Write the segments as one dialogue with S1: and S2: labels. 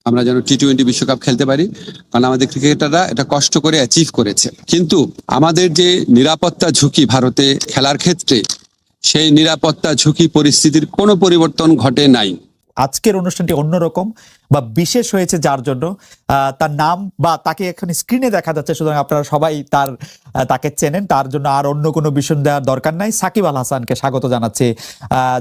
S1: আমরা যেন টি-20 বিশ্বকাপ খেলতে পারি, কারণ আমাদের ক্রিকেটাররা এটা কষ্ট করে অ্যাচিভ করেছে। কিন্তু আমাদের যে নিরাপত্তা ঝুঁকি ভারতে খেলার ক্ষেত্রে, সেই নিরাপত্তা ঝুঁকি পরিস্থিতির কোনো পরিবর্তন ঘটে নাই।
S2: আজকের অনুষ্ঠানটি অন্যরকম বা বিশেষ হয়েছে যার জন্য তার নাম বা তাকে এখানে স্ক্রিনে দেখা যাচ্ছে, সুতরাং আপনারা সবাই তাকে চেনেন, তার জন্য আর অন্য কোনো বিষয় দেওয়ার দরকার নাই। সাকিব আল হাসানকে স্বাগত জানাচ্ছি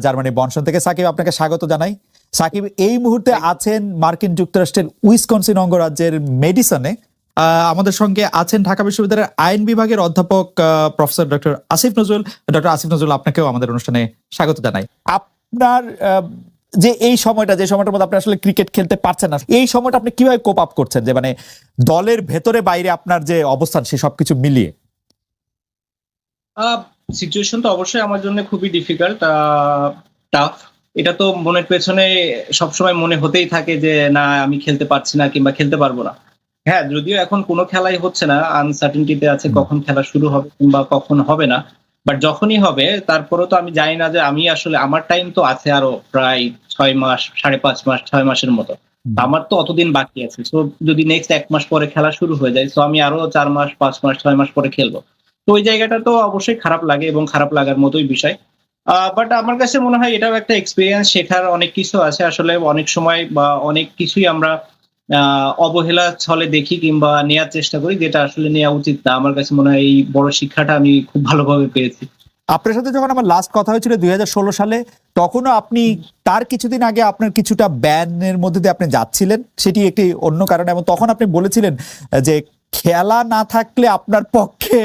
S2: জার্মানি বনসন থেকে। সাকিব, আপনাকে স্বাগত জানাই। সাকিব এই মুহূর্তে আছেন মার্কিন যুক্তরাষ্ট্রের উইসকনসিন অঙ্গরাজ্যের মেডিসনে। আমাদের সঙ্গে আছেন ঢাকা বিশ্ববিদ্যালয়ের আইন বিভাগের অধ্যাপক professor doctor Asif Nazrul. Doctor Asif Nazrul, আপনাকেও আমাদের অনুষ্ঠানে স্বাগত জানাই। আপনার যে এই সময়টা, যে সময়টার মধ্যে আপনি আসলে ক্রিকেট খেলতে পারছেন না, এই সময়টা আপনি কিভাবে কোপ আপ করছেন, যে মানে দলের ভেতরে বাইরে আপনার যে অবস্থান সে সবকিছু মিলিয়ে?
S3: সিচুয়েশন তো অবশ্যই আমার জন্য খুবই ডিফিকাল্ট, টাফ। এটা তো মনের পেছনে সবসময় মনে হতেই থাকে যে না, আমি খেলতে পারছি না কিংবা খেলতে পারবো না। হ্যাঁ, যদিও এখন কোনো খেলাই হচ্ছে না, আনসার্টেনটিতে আছে কখন খেলা শুরু হবে কিংবা কখন হবে না। বাট যখনই হবে তারপরেও তো আমি জানি না যে আমি আসলে, আমার টাইম তো আছে আরো প্রায় 6 মাস, 5.5 মাস, 6 মাসের মতো। আমার তো অতদিন বাকি আছে। সো যদি নেক্সট 1 মাস পরে খেলা শুরু হয়ে যায়, সো আমি আরো 4 মাস, 5 মাস, 6 মাস পরে খেলবো। তো ওই জায়গাটা তো অবশ্যই খারাপ লাগে এবং খারাপ লাগার মতোই বিষয়। বাট আমার কাছে মনে হয় এটাও একটা এক্সপিরিয়েন্স, শেখার অনেক কিছু আছে। আসলে অনেক সময় বা অনেক কিছুই আমরা অবহেলা ছলে দেখি কিংবা নেওয়ার চেষ্টা করি, যেটা আসলে নেওয়া উচিত না। আমার কাছে মনে হয় এই বড় শিক্ষাটা আমি খুব ভালোভাবে পেয়েছি।
S2: আপনার সাথে যখন আমার লাস্ট কথা হয়েছিল 2016 সালে, তখনও আপনি তার কিছুদিন আগে আপনার কিছুটা ব্যানের মধ্যে দিয়ে আপনি যাচ্ছিলেন, সেটি একটি অন্য কারণে, এবং তখন আপনি বলেছিলেন যে খেলা না থাকলে আপনার পক্ষে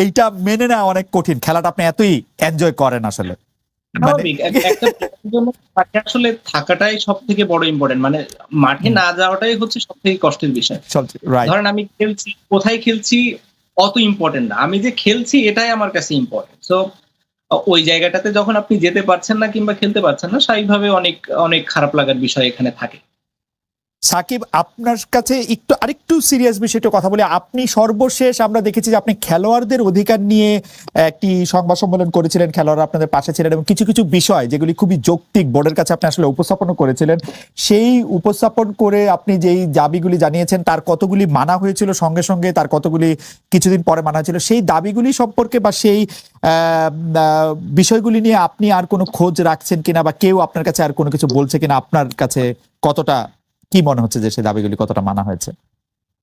S2: এইটা মেনে নেওয়া অনেক কঠিন, খেলাটা আপনি এতই এনজয় করেন আসলে।
S3: একটা জন্য মাঠে আসলে থাকাটাই সব থেকে বড় ইম্পর্টেন্ট, মানে মাঠে না যাওয়াটাই হচ্ছে সব থেকে কষ্টের বিষয়। ধরেন আমি খেলছি, কোথায় খেলছি অত ইম্পর্টেন্ট না, আমি যে খেলছি এটাই আমার কাছে ইম্পর্টেন্ট। সো ওই জায়গাটাতে যখন আপনি যেতে পারছেন না কিংবা খেলতে পারছেন না, স্বাভাবিকভাবে অনেক অনেক খারাপ লাগার বিষয় এখানে থাকে।
S2: সাকিব, আপনার কাছে আরেকটু সিরিয়াস বিষয়টা কথা বলি। আপনি সর্বশেষ আমরা দেখেছি যে আপনি খেলোয়াড়দের অধিকার নিয়ে একটি সংবাদ সম্মেলন করেছিলেন, খেলোয়াড়রা আপনাদের পাশে ছিলেন এবং কিছু কিছু বিষয় যেগুলি খুবই যৌক্তিক বোর্ডের কাছে আপনি আসলে উপস্থাপন করেছিলেন। সেই উপস্থাপন করে আপনি যেই দাবিগুলি জানিয়েছেন তার কতগুলি মানা হয়েছিল সঙ্গে সঙ্গে, তার কতগুলি কিছুদিন পরে মানা হয়েছিল, সেই দাবিগুলি সম্পর্কে বা সেই বিষয়গুলি নিয়ে আপনি আর কোনো খোঁজ রাখছেন কিনা, বা কেউ আপনার কাছে আর কোনো কিছু বলছে কিনা, আপনার কাছে কতটা কি মনে হচ্ছে যে সেই দাবিগুলি কতটা মানা হয়েছে?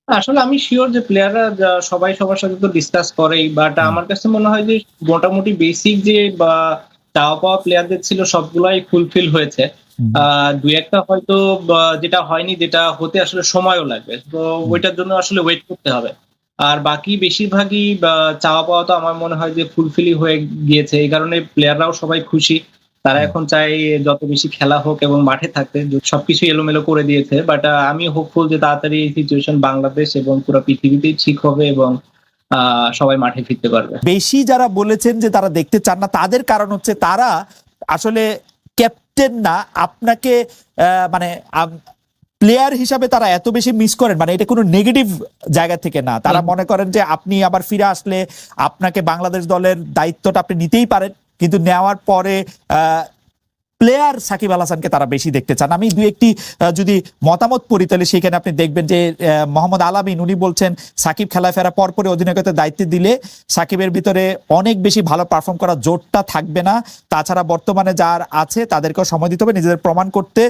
S3: আসলে আমি শিওর যে প্লেয়াররা সবাই সবার সাথে তো ডিসকাস করেই, বাট আমার কাছে মনে হয় যে মোটামুটি বেসিক যে বা চাওয়া পাওয়া প্লেয়ারদের ছিল সবগুলাই ফুলফিল হয়েছে। দুই একটা হয়তো যেটা হয়নি, যেটা হতে আসলে সময়ও লাগবে, তো ওইটার জন্য আসলে ওয়েট করতে হবে। আর বাকি বেশিরভাগই চাওয়া পাওয়া তো আমার মনে হয় যে ফুলফিলই হয়ে গিয়েছে। এই কারণে প্লেয়াররাও সবাই খুশি, তারা এখন চায় যত বেশি খেলা হোক এবং মাঠে থাকতে। সবকিছু এলোমেলো করে দিয়েছে, বাট আমি হোপফুল যে তাড়াতাড়ি এই সিচুয়েশন বাংলাদেশ এবং পুরো পৃথিবীতেই ঠিক হবে এবং সবাই মাঠে ফিরতে পারবে।
S2: বেশি যারা বলেছেন যে তারা দেখতে চান না, তাদের কারণ হচ্ছে তারা আসলে ক্যাপ্টেন না, আপনাকে মানে প্লেয়ার হিসাবে তারা এত বেশি মিস করেন, মানে এটা কোনো নেগেটিভ জায়গা থেকে না। তারা মনে করেন যে আপনি আবার ফিরে আসলে আপনাকে বাংলাদেশ দলের দায়িত্বটা আপনি নিতেই পারেন, কিন্তু নেওয়ার পরে প্লেয়ার সাকিব আল হাসানকে তারা বেশি দেখতে চান। আমি দুই একটি যদি মতামত পড়ি তাহলে সেখানে আপনি দেখবেন যে মোহাম্মদ আলামিন উনি বলছেন সাকিব খেলায় ফেরা পরপরই অধিনায়কত্বের দায়িত্ব দিলে সাকিবের ভিতরে অনেক বেশি ভালো পারফর্ম করার জোরটা থাকবে না, তাছাড়া বর্তমানে যার আছে তাদেরকেও সময় দিতে হবে নিজেদের প্রমাণ করতে।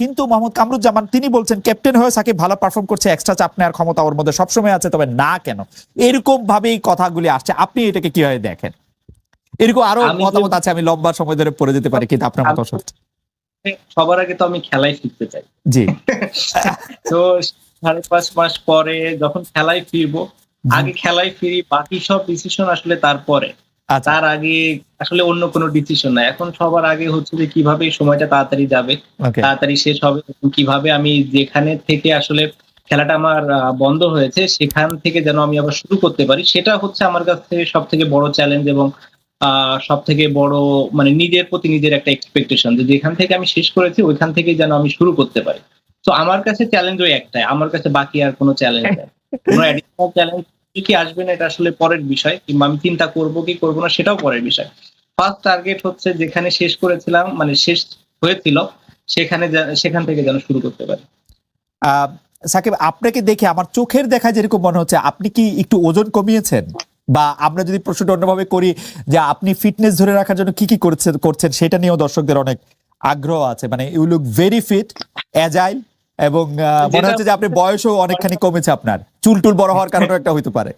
S2: কিন্তু মোহাম্মদ কামরুজ্জামান তিনি বলছেন ক্যাপ্টেন হয়ে সাকিব ভালো পারফর্ম করছে, এক্সট্রা চাপ নেওয়ার ক্ষমতা ওর মধ্যে সবসময় আছে, তবে না কেন, এরকম ভাবেই কথাগুলি আসছে। আপনি এটাকে কিভাবে দেখেন? এরকম আরো মতামত আছে, আমি লম্বা সময় ধরে পড়ে যেতে পারি, কিন্তু আপনার মতামত।
S3: সবার আগে তো আমি খেলায় ফিরতে চাই।
S2: জি।
S3: তো 5.5 মাস পরে যখন খেলায় ফিরবো, আগে খেলায় ফিরি, বাকি সব ডিসিশন আসলে তারপরে। তার আগে আসলে অন্য কোনো ডিসিশন না। এখন সবার আগে হচ্ছে যে কিভাবে সময়টা তাড়াতাড়ি যাবে, তাড়াতাড়ি শেষ হবে, কিভাবে আমি যেখানে থেকে আসলে খেলাটা আমার বন্ধ হয়েছে সেখান থেকে যেন আমি আবার শুরু করতে পারি, সেটা হচ্ছে আমার কাছে সব থেকে বড় চ্যালেঞ্জ এবং সব থেকে বড় মানে নিজের প্রতি নিজের একটা এক্সপেকটেশন, যে যেখান থেকে আমি শেষ করেছি ওইখান থেকে যেন আমি শুরু করতে পারি। তো আমার কাছে চ্যালেঞ্জ ওই একটাই, আমার কাছে বাকি আর কোনো চ্যালেঞ্জ নেই। কোনো অ্যাডিশনাল চ্যালেঞ্জ কি আসবে না এটা আসলে পরের বিষয়, কিংবা আমি চিন্তা করবো কি করবো না সেটাও পরের বিষয়। ফার্স্ট টার্গেট হচ্ছে যেখানে শেষ করেছিলাম, মানে শেষ হয়েছিল সেখান থেকে যেন শুরু করতে পারি।
S2: সাকিব, আপনাকে দেখে আমার চোখের দেখা যেরকম মনে হচ্ছে আপনি কি একটু ওজন কমিয়েছেন, বা আমরা যদি প্রশ্নটা অন্যভাবে করি যে আপনি ফিটনেস ধরে রাখার জন্য কি কি করছেন সেটা নিয়েও দর্শকদের অনেক আগ্রহ আছে। মানে you look very fit, agile, এবং মনে হচ্ছে যে আপনি বয়সও অনেকখানি কমেছে, আপনার চুল টুল বড় হওয়ার কারণে একটা হইতে পারে।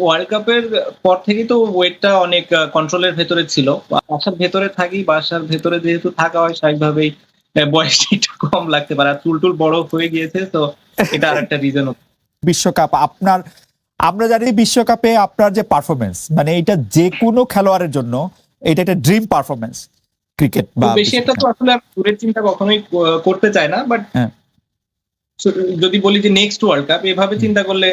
S3: ওয়ার্ল্ড কাপের পর থেকেই তো ওয়েটটা অনেক কন্ট্রোলের ভেতরে ছিল। বাসার ভেতরে থাকি, বাসার ভেতরে যেহেতু থাকা হয় স্বাভাবিকভাবেই বয়সটা একটু কম লাগতে পারে, আর চুল টুল বড় হয়ে গিয়েছে, তো এটা আর একটা রিজন।
S2: বিশ্বকাপ আপনার, আমরা জানি বিশ্বকাপে আপনার যে পারফরমেন্স, মানে এটা যে কোনো খেলোয়াড়ের জন্য এটা একটা ড্রিম পারফরমেন্স ক্রিকেট বা
S3: বেশি একটা তো আসলে দূরের চিন্তা কখনোই করতে চায় না, বাট
S2: হ্যাঁ।
S3: যদি বলি যে নেক্সট ওয়ার্ল্ড কাপ, এভাবে চিন্তা করলে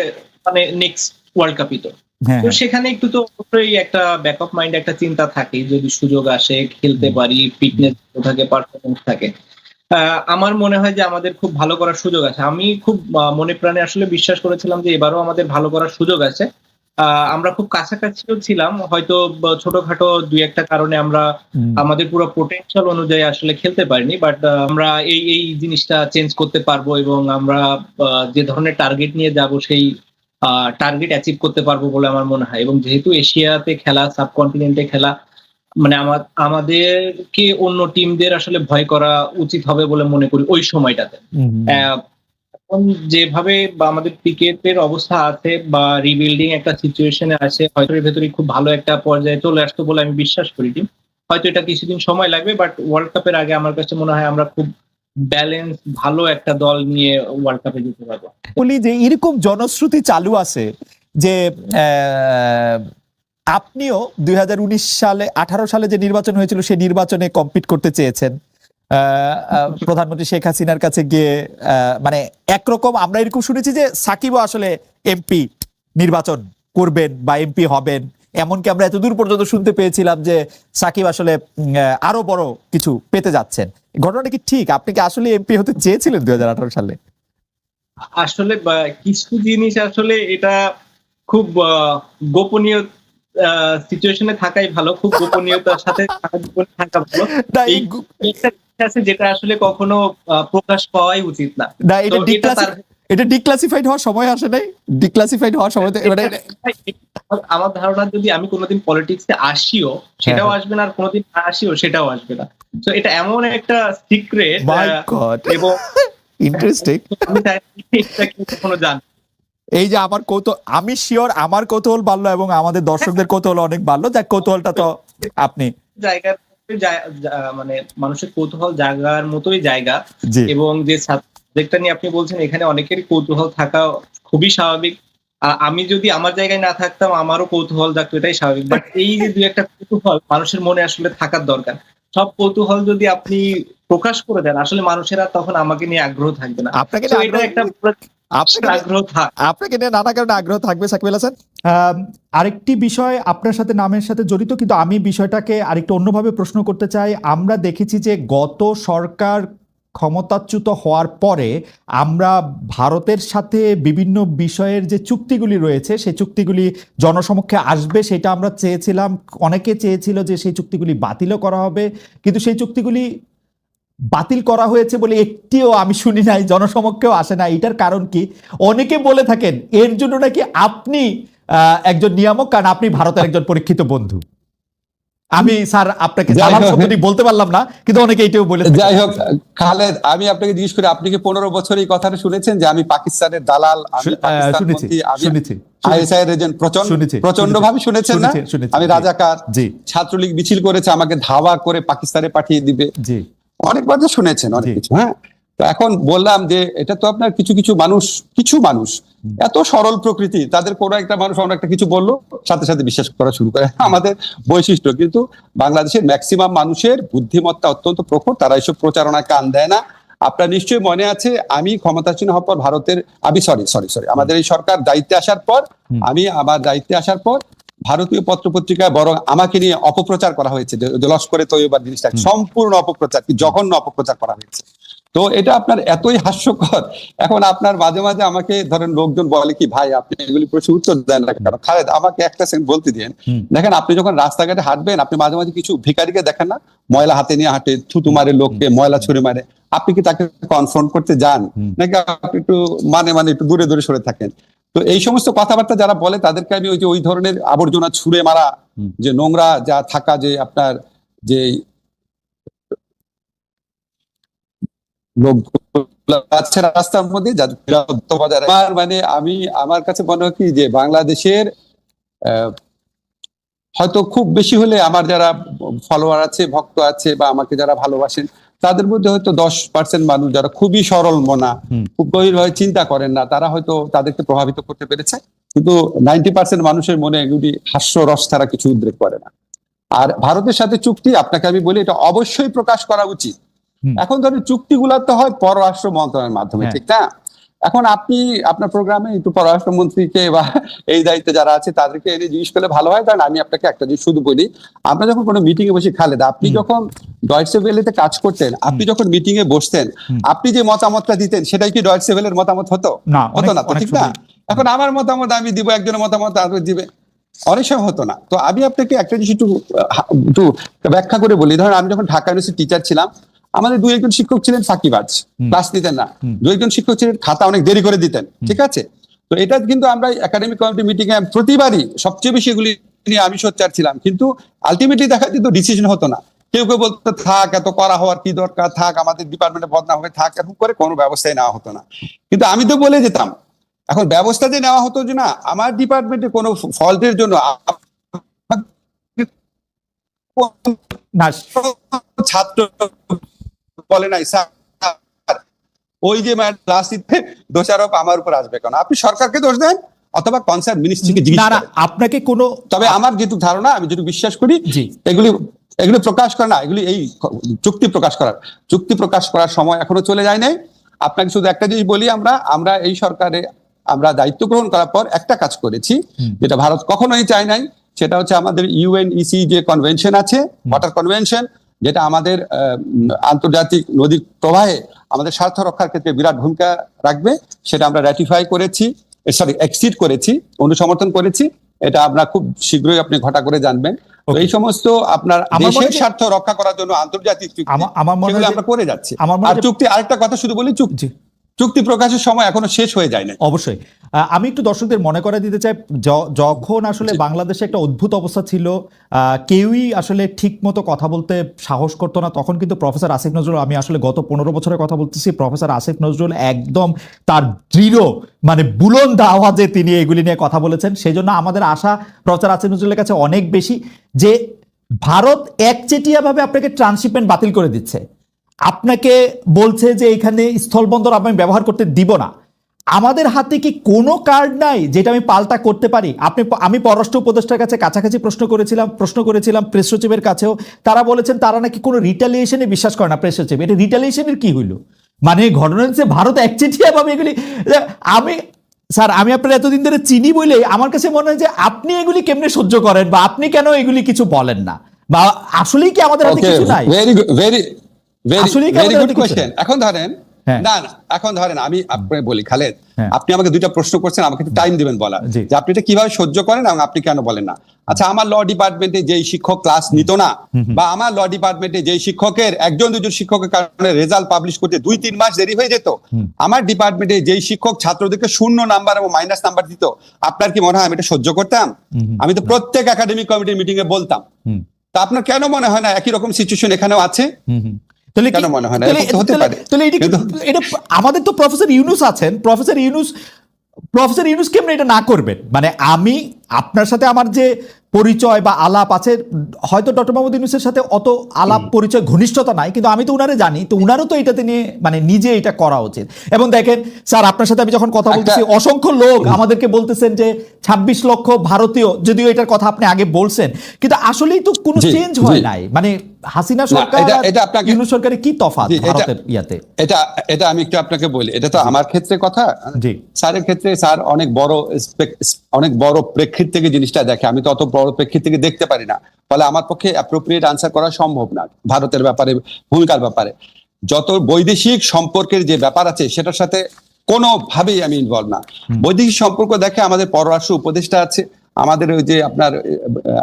S3: মানে নেক্সট ওয়ার্ল্ড কাপই তো।
S2: হ্যাঁ,
S3: তো সেখানে একটু তো অবশ্যই একটা ব্যাকআপ মাইন্ড একটা চিন্তা থাকে, যদি সুযোগ আসে খেলতে পারি, ফিটনেস থাকে, পারফরমেন্স থাকে। আমার মনে হয় যে আমাদের খুব ভালো করার সুযোগ আছে। আমি খুব মনে প্রাণে আসলে বিশ্বাস করেছিলাম যে এবারও আমাদের ভালো করার সুযোগ আছে। আমরা খুব কাছাকাছিও ছিলাম, হয়তো ছোটখাটো দুই একটা কারণে আমরা আমাদের পুরো পোটেনশিয়াল অনুযায়ী আসলে খেলতে পারিনি, বাট আমরা এই জিনিসটা চেঞ্জ করতে পারবো, এবং আমরা যে ধরনের টার্গেট নিয়ে যাব সেই টার্গেট অ্যাচিভ করতে পারবো বলে আমার মনে হয়। এবং যেহেতু এশিয়াতে খেলা, সাবকন্টিনেন্টে খেলা, মানে আমাদেরকে অন্য টিমদের আসলে ভয় করা উচিত হবে বলে মনে করি ওই সময়টাতে। এখন যেভাবে আমাদের ক্রিকেটের অবস্থা আছে বা রিবিল্ডিং একটা সিচুয়েশনে আছে, হয়তো এর ভেতরে খুব ভালো একটা পর্যায়ে চলে আসতো বলে আমি বিশ্বাস করি টিম। হয়তো এটা কিছুদিন সময় লাগবে, বাট ওয়ার্ল্ড কাপের আগে আমার কাছে মনে হয় আমরা খুব ব্যালেন্স ভালো একটা দল নিয়ে ওয়ার্ল্ড কাপে যেতে পারবো।
S2: বলি যে এরকম জনশ্রুতি চালু আছে যে আপনিও 2019 সালে 18 সালে যে নির্বাচন হয়েছিল সেই নির্বাচনে কম্পিট করতে চেয়েছেন প্রধানমন্ত্রী শেখ হাসিনার কাছে গিয়ে। মানে একরকম আমরা এরকম শুনেছি যে সাকিবও আসলে এমপি নির্বাচন করবেন বা এমপি হবেন, এমনকি আমরা এতদূর পর্যন্ত শুনতে পেয়েছিলাম যে সাকিব আসলে আরো বড় কিছু পেতে যাচ্ছেন। ঘটনাটা কি ঠিক? আপনি কি আসলে এমপি হতে চেয়েছিলেন 2018 সালে?
S3: আসলে কিছু জিনিস আসলে এটা খুব গোপনীয় সিচুয়েশনে থাকাই ভালো, খুব গোপনীয়তার সাথে থাকা ভালো। এই আছে যেটা আসলে কখনো প্রকাশ পাওয়াই উচিত না।
S2: না, এটা ডিক্লাসিফাইড হওয়ার সময় আসে নাই? ডিক্লাসিফাইড হওয়ার সময় মানে
S3: আমার ধারণা যদি আমি কোনোদিন পলিটিক্সে আসিও সেটাও আসবে না, আর কোনোদিন না আসিও সেটাও আসবে না। তো এটা এমন একটা সিক্রেট, এবং
S2: ইন্টারেস্টিং।
S3: কখনো জান
S2: এই যে আমার কৌতূহল, আমি শিওর আমার কৌতূহল বাড়লো এবং আমাদের দর্শকদের কৌতূহল অনেক বাড়লো। যাক, কৌতূহলটা তো আপনি
S3: জায়গার মানে মানুষের কৌতূহল জায়গার মতোই জায়গা, এবং যে সাবজেক্টটা নিয়ে আপনি বলছেন এখানে অনেকেরই কৌতূহল থাকা খুবই স্বাভাবিক। আমি যদি আমার জায়গায় না থাকতাম আমারও কৌতূহল থাকতো, এটাই স্বাভাবিক। বাট এই যে দুই একটা কৌতূহল মানুষের মনে আসলে থাকার দরকার। সব কৌতূহল যদি আপনি প্রকাশ করে দেন আসলে মানুষেরা তখন আমাকে নিয়ে আগ্রহ থাকবে না।
S2: আপনাকে আপনাকে নিয়ে নানা কারণে আগ্রহ থাকবে সাকিব আল হাসান। আরেকটি বিষয় আপনার সাথে নামের সাথে জড়িত, কিন্তু আমি বিষয়টাকে আরেকটু অন্যভাবে প্রশ্ন করতে চাই। আমরা দেখেছি যে গত সরকার ক্ষমতাচ্যুত হওয়ার পরে আমরা ভারতের সাথে বিভিন্ন বিষয়ের যে চুক্তিগুলি রয়েছে সেই চুক্তিগুলি জনসমক্ষে আসবে, সেটা আমরা চেয়েছিলাম। অনেকে চেয়েছিল যে সেই চুক্তিগুলি বাতিলও করা হবে, কিন্তু সেই চুক্তিগুলি বাতিল করা হয়েছে বলে একটিও আমি শুনি নাই, জনসমক্ষেও আসে না। এটার কারণ কি? অনেকে বলে থাকেন এর জন্য নাকি আপনি একজন নিয়ামক, কারণ আপনি ভারতের একজন পরীক্ষিত বন্ধু। আমি স্যার আপনাকে সালাম শব্দটি বলতে পারলাম না, কিন্তু অনেকে এটাও বলে।
S1: যাই হোক খালেদ, আমি আপনাকে জিজ্ঞেস করি, আপনি কি 15 বছর এই কথাটা শুনেছেন যে আমি পাকিস্তানের দালাল?
S2: শুনেছি,
S1: আইএসআই এর এজেন্ট, প্রচন্ড ভাবে শুনেছেন না? আমি রাজাকার, ছাত্রলীগ মিছিল করেছে আমাকে ধাওয়া করে পাকিস্তানে পাঠিয়ে দিবে, অনেকবার তো শুনেছেন অনেক কিছু। হ্যাঁ, তো এখন বললাম যে এটা তো আপনার কিছু মানুষ এত সরল প্রকৃতি, তাদের কোনো একটা মানুষ অন্য একটা কিছু বললো সাথে সাথে বিশ্বাস করা শুরু করে, আমাদের বৈশিষ্ট্য। কিন্তু বাংলাদেশের ম্যাক্সিমাম মানুষের বুদ্ধিমত্তা অত্যন্ত প্রখর, তারা এইসব প্রচারণায় কান দেয় না। আপনার নিশ্চয়ই মনে আছে আমি ক্ষমতাসীন হওয়ার পর আমাদের এই সরকার দায়িত্বে আসার পর, আমার দায়িত্বে আসার পর ভারতীয় পত্রপত্রিকায় বরং আমাকে নিয়ে অপপ্রচার করা হয়েছে, যে লস্করে তৈয়বার জিনিসটা সম্পূর্ণ অপপ্রচার, কি জঘন্য অপপ্রচার করা হয়েছে। তো এটা আপনার এতই হাস্যকর। এখন আপনার মাঝে মাঝে আমাকে ধরেন লোকজন বলে কি, ভাই আপনি এগুলি প্রশ্ন উত্তর দেন না কেন? খালেদ, আমাকে একটা সেকেন্ড বলতে দিন। দেখেন, আপনি যখন রাস্তাঘাটে হাঁটবেন, আপনি মাঝে মাঝে কিছু ভিখারিকে দেখেন না, ময়লা হাতে নিয়ে হাঁটে, থুতু মারে লোককে, ময়লা ছুঁড়ে মারে, আপনি কি তাকে কনফ্রন্ট করতে যান, নাকি আপনি একটু মানে একটু দূরে দূরে সরে থাকেন? তো এই সমস্ত কথাবার্তা যারা বলে তাদেরকে আমি ওই ধরনের আবর্জনা ছুঁড়ে মারা, যে নোংরা যা থাকা, যে আপনার যে লোক আছে রাস্তার মধ্যে, যাদের নিরাপত্তা বজায় রাখে। মানে আমার কাছে মনে হয় কি, যে বাংলাদেশের হয়তো খুব বেশি হলে আমার যারা ফলোয়ার আছে, ভক্ত আছে, বা আমাকে যারা ভালোবাসেন, তাদের মধ্যে হয়তো 10% মানুষ যারা খুবই সরল মনা, খুব গভীরভাবে চিন্তা করেন না, তারা হয়তো তাদেরকে প্রভাবিত করতে পেরেছে। কিন্তু 90% মানুষের মনে এগুলি হাস্যরস ছাড়া কিছু উদ্রেক করে না। আর ভারতের সাথে চুক্তি, আপনাকে আমি বলি, এটা অবশ্যই প্রকাশ করা উচিত। এখন ধরেন চুক্তিগুলো তো হয় পররাষ্ট্র মন্ত্রণালয়ের মাধ্যমে, ঠিক না? এখন আপনি আপনার প্রোগ্রামে একটু পররাষ্ট্রমন্ত্রীকে বা এই দায়িত্বে যারা আছে তাদেরকে এনে জিজ্ঞেস করলে ভালো হয়। কারণ আমি আপনাকে একটা জিনিস শুধু বলি, আমরা যখন কোনো মিটিং এ বসি, খালেদ, আপনি যখন ডয়েচে ভেলেতে কাজ করতেন, আপনি যখন মিটিং এ বসতেন, আপনি যে মতামতটা দিতেন সেটাই কি ডয়েচে ভেলের মতামত হতো? হতো না তো, ঠিক না? এখন আমার মতামত আমি দিব, একজনের মতামত আরেকজন দিবে, অনেক সময় হতো না। তো আমি আপনাকে একটা জিনিস একটু ব্যাখ্যা করে বলি। ধরেন আমি যখন ঢাকা ইউনিভার্সিটির টিচার ছিলাম, আমাদের 2-1 শিক্ষক ছিলেন ফাঁকিবাজ, ক্লাস নিতেন না। 2-1 শিক্ষক ছিলেন খাতা অনেক দেরি করে দিতেন, ঠিক আছে? তো এটা কিন্তু আমরা একাডেমিক কমিটি মিটিং এ প্রতিবারই সবচেয়ে বেশি এগুলি নিয়ে আমি সোচ্চার ছিলাম, কিন্তু আলটিমেটলি দেখা যেত ডিসিশন হতো না। কেউ কেউ বলতো থাক, এত করা হওয়ার কি দরকার, থাক, আমাদের ডিপার্টমেন্টে বদনাম হবে, থাক, এরকম করে কোনো ব্যবস্থাই নেওয়া হতো না। কিন্তু আমি তো বলে যেতাম, এখন ব্যবস্থা যে নেওয়া হতো যে না, আমার ডিপার্টমেন্টে কোনো ফল্টের জন্য ছাত্র বলে নাই স্যার, ওই যে ক্লাস নিতে দোষারোপ আমার উপর আসবে কেন? আপনি সরকারকে দোষ দেন অথবা কনসার্ন মিনিস্ট্রিকে জিজ্ঞেস করেন।
S2: আপনাকে কোনো,
S1: তবে আমার যেটুকু ধারণা, আমি যেটুকু বিশ্বাস করি, এগুলি প্রকাশ করা না, এগুলি এই চুক্তি প্রকাশ করার সময় এখনো চলে যায় নাই। আপনাকে শুধু একটা জিনিস বলি, আমরা এই সরকারে আমরা দায়িত্ব গ্রহণ করার পর একটা কাজ করেছি, যেটা ভারত কখনোই চায় নাই। সেটা হচ্ছে আমাদের ইউএনইসি যে কনভেনশন আছে, ওয়াটার কনভেনশন, যেটা আমাদের আন্তর্জাতিক নদীর প্রবাহে আমাদের স্বার্থ রক্ষার ক্ষেত্রে বিরাট ভূমিকা রাখবে, সেটা আমরা র্যাটিফাই করেছি, এক্সিড করেছি, অনুসমর্থন করেছি। এটা আমরা খুব শীঘ্রই আপনি ঘটা করে জানবেন। এই সমস্ত আপনার দেশের স্বার্থ রক্ষা করার জন্য আন্তর্জাতিক চুক্তি আমরা করে যাচ্ছি। আর চুক্তি, আরেকটা কথা শুধু বলি, চুক্তি প্রকাশের সময় এখনো শেষ হয়ে যায় না।
S2: অবশ্যই আমি একটু দর্শকদের মনে করে দিতে চাই, যখন আসলে বাংলাদেশে একটা অদ্ভুত অবস্থা ছিল, কেউই আসলে ঠিক মতো কথা বলতে সাহস করতো না, তখন কিন্তু প্রফেসর আসিফ নজরুল, আমি আসলে গত 15 বছরের কথা বলতেছি, প্রফেসর আসিফ নজরুল একদম তার দৃঢ় মানে বুলন্দ আওয়াজে তিনি এগুলি নিয়ে কথা বলেছেন। সেই জন্য আমাদের আশা প্রফেসর আসিফ নজরুলের কাছে অনেক বেশি, যে ভারত একচেটিয়াভাবে আপনাকে ট্রান্সশিপমেন্ট বাতিল করে দিচ্ছে, আপনাকে বলছে যে এখানে স্থলবন্দর আমি ব্যবহার করতে দিব না। আমাদের হাতে কি কোনো কার্ড নাই যেটা আমি পাল্টা করতে পারি? আমি পররাষ্ট্র উপদেষ্টার কাছে কাছাকাছি প্রশ্ন করেছিলাম প্রেস সচিবের কাছেও, তারা বলেছেন তারা নাকি কোনো রিটালিয়েশনে বিশ্বাস করে না। প্রেস সচিব, এটা রিটালিয়েশনের কি হইল? মানে ঘটনা হচ্ছে ভারত একচেটিয়া ভাবে এগুলি, স্যার আমি আপনার এতদিন ধরে চিনি বলে আমার কাছে মনে হয় যে আপনি এগুলি কেমনে সহ্য করেন, বা আপনি কেন এগুলি কিছু বলেন না, বা আসলেই কি আমাদের হাতে কিছু নাই?
S1: Very good question. এখন ধরেন এখন ধরেন আমি আপনাকে বলি, খালেদ, আপনি আমাকে 2টা প্রশ্ন করছেন, আমাকে একটু টাইম দিবেন বলা, যে আপনি এটা কিভাবে সহ্য করেন এবং আপনি কেন বলেন না। আচ্ছা, আমার ল ডিপার্টমেন্টে যেই শিক্ষক ক্লাস নিত না, বা আমার ল ডিপার্টমেন্টে যেই শিক্ষকের 1-2 শিক্ষকের কারণে রেজাল্ট পাবলিশ করতে 2-3 মাস দেরি হয়ে যেত, আমার ডিপার্টমেন্টে যেই শিক্ষক ছাত্রদেরকে 0 নাম্বার এবং মাইনাস নাম্বার দিত, আপনার কি মনে হয় আমি এটা সহ্য করতাম? আমি তো প্রত্যেক একাডেমিক কমিটির মিটিং এ বলতাম। তা আপনার কেন মনে হয় না একই রকম সিচুয়েশন এখানেও আছে? কেন মনে হয় না হতে পারে?
S2: এটা আমাদের তো প্রফেসর ইউনুস আছেন, প্রফেসর ইউনুস কেমনে এটা না করবেন? মানে আমি আপনার সাথে আমার যে পরিচয় বা আলাপ আছে, হয়তো ডক্টর মোহাম্মদ ইউনূসের সাথে অত আলাপ পরিচয় ঘনিষ্ঠতা নাই, কিন্তু আমি তো উনারে জানি, তো উনারও তো এটাতে নিয়ে মানে নিজে এটা করা উচিত। এবং দেখেন স্যার, আপনার সাথে আমি যখন কথা বলতেছি, অসংখ্য লোক আমাদেরকে বলতেছেন যে 26 লক্ষ ভারতীয়, যদিও এটার কথা আপনি আগে বলছেন, কিন্তু আসলেই তো কোনো চেঞ্জ হয় নাই। মানে হাসিনা সরকার আর ইউনূস সরকারের কি তফাৎ ভারতের ইয়াতে?
S1: এটা আমি একটু আপনাকে বলি, এটা তো আমার ক্ষেত্রে কথা, স্যারের ক্ষেত্রে স্যার অনেক বড় প্রেক্ষিত থেকে জিনিসটা দেখে, আমি তো অত বড় প্রেক্ষিত থেকে দেখতে পারি না, ফলে আমার পক্ষে অ্যাপ্রোপ্রিয়েট আনসার করা সম্ভব না ভারতের ব্যাপারে, ভূমিকার ব্যাপারে। যত বৈদেশিক সম্পর্কের যে ব্যাপার আছে সেটার সাথে কোনোভাবেই আমি ইনভলভ না। বৈদেশিক সম্পর্ক দেখে আমাদের পররাষ্ট্র উপদেষ্টা আছে, আমাদের ওই যে আপনার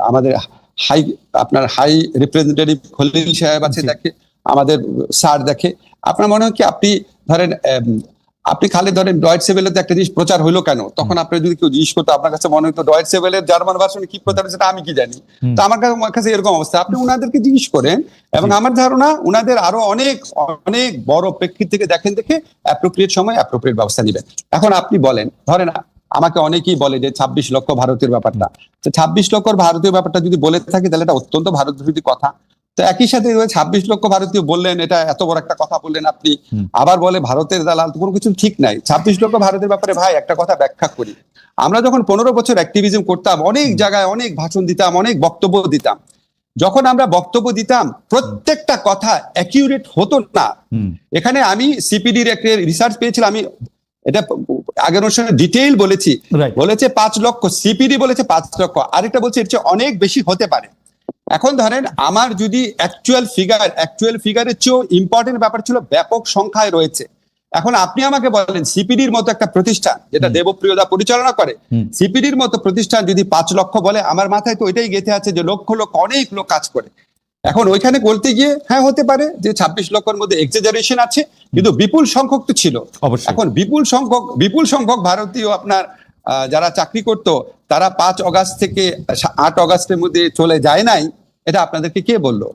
S1: আমাদের হাই রিপ্রেজেন্টেটিভ খলিল সাহেব আছে দেখে, আমাদের স্যার দেখে। আপনার মনে হয় কি আপনি ধরেন আপনি খালি ধরেন ডয়েট সেভেলের একটা জিনিস প্রচার হলো কেন, তখন আপনি যদি কেউ জিজ্ঞেস করতো আপনার কাছে মনে হতো ডয়েট সেভেলের জার্মান ভার্সনে কি প্রচার হচ্ছে আমি কি জানি। তো আমার কাছে এরকম অবস্থা, আপনি উনাদেরকে জিজ্ঞেস করেন এবং আমার ধারণা উনাদের আরো অনেক অনেক বড় প্রেক্ষিত থেকে দেখে অ্যাপ্রোপ্রিয়েট সময় অ্যাপ্রোপ্রিয়েট ব্যবস্থা নেবেন। এখন আপনি বলেন, ধরেন আমাকে অনেকেই বলে যে 26 লক্ষ ভারতীয় ব্যাপারটা, 26 লক্ষ ভারতীয় ব্যাপারটা যদি বলে থাকি তাহলে এটা অত্যন্ত ভারত বিরোধী কথা। তো একই সাথে 26 লক্ষ ভারতীয় বললেন, এটা এত বড় একটা কথা বললেন আপনি, আবার বলে ভারতের দালাল, কোনো কিছু ঠিক নাই। 26 লক্ষ ভারতের ব্যাপারে ভাই একটা কথা ব্যাখ্যা করি। আমরা যখন 15 বছর অ্যাক্টিভিজম করতাম, অনেক জায়গায় অনেক ভাষণ দিতাম, অনেক বক্তব্য দিতাম, যখন আমরা বক্তব্য দিতাম প্রত্যেকটা কথা অ্যাকিউরেট হতো না। এখানে আমি সিপিডির একটা রিসার্চ পেয়েছিলাম, আমি এটা আগের অনুষ্ঠানে ডিটেইল বলেছি, বলেছে 5 লক্ষ, সিপিডি বলেছে 5 লক্ষ, আরেকটা বলছে এর চেয়ে অনেক বেশি হতে পারে। এখন ধরেন আমার যদি অ্যাকচুয়াল ফিগারের চেয়েও ইম্পর্টেন্ট ব্যাপার ছিল ব্যাপক সংখ্যায় রয়েছে। এখন আপনি আমাকে বলেন সিপিডির মতো একটা প্রতিষ্ঠান যেটা দেবপ্রিয়দা পরিচালনা করে, সিপিডির মতো প্রতিষ্ঠান যদি 5 লক্ষ বলে, আমার মাথায় তো এটাই গেঁথে আছে যে লক্ষ লক্ষ অনেক লোক কাজ করে। এখন ওইখানে বলতে গিয়ে হ্যাঁ হতে পারে যে 26 লক্ষের মধ্যে এক্সাজারেশন আছে, কিন্তু বিপুল সংখ্যক তো ছিল। এখন বিপুল সংখ্যক ভারতীয় আপনার যারা চাকরি করতো তারা 5 অগাস্ট থেকে 8 অগাস্টের মধ্যে চলে যায় নাই, এটা আপনাদেরকে কে বললো?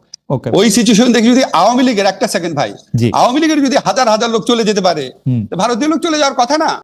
S1: ওই সিচুয়েশন দেখে যদি আওয়ামী লীগের, একটা সেকেন্ড ভাই, আওয়ামী লীগের যদি হাজার হাজার লোক চলে যেতে পারে, ভারতীয় লোক চলে যাওয়ার কথা না।